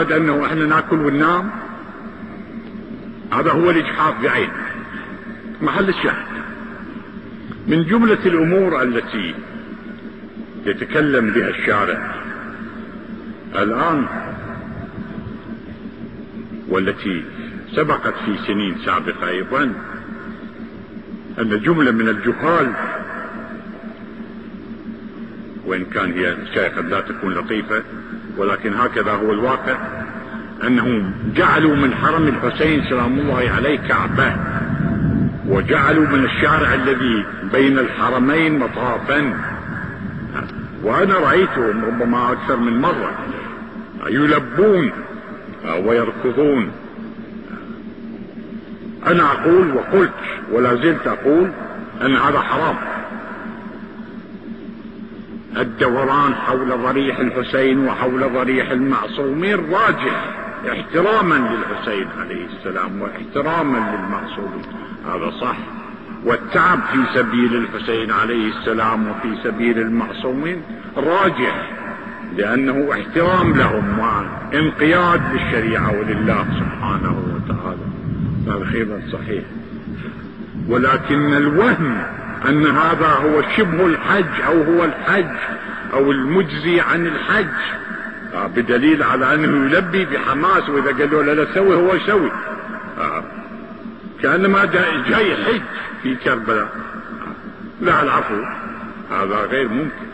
أنه إحنا ناكل وننام، هذا هو الإجحاف بعينه. محل الشاهد من جملة الأمور التي يتكلم بها الشارع الآن والتي سبقت في سنين سابقة أيضا، أن جملة من الجهال، وإن كان هي قد لا تكون لطيفة ولكن هكذا هو الواقع، أنهم جعلوا من حرم الحسين سلام الله عليه كعبة، وجعلوا من الشارع الذي بين الحرمين مطافا. وأنا رأيتهم ربما أكثر من مرة يلبون ويركضون. أنا أقول وقلت ولا زلت أقول أن هذا حرام. الدوران حول ضريح الحسين وحول ضريح المعصومين راجح احتراما للحسين عليه السلام واحتراما للمعصومين، هذا صح. والتعب في سبيل الحسين عليه السلام وفي سبيل المعصومين راجح، لأنه احترام لهم وانقياد للشريعة ولله سبحانه وتعالى، هذا خير صحيح. ولكن الوهم أن هذا هو شبه الحج أو هو الحج أو المجزي عن الحج، بدليل على أنه يلبي بحماس، وإذا قالوا له لا سوي هو يسوي، كأنما جاي حج في كربلاء. لا، العفو، هذا غير ممكن،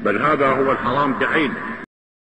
بل هذا هو الحرام بعينه.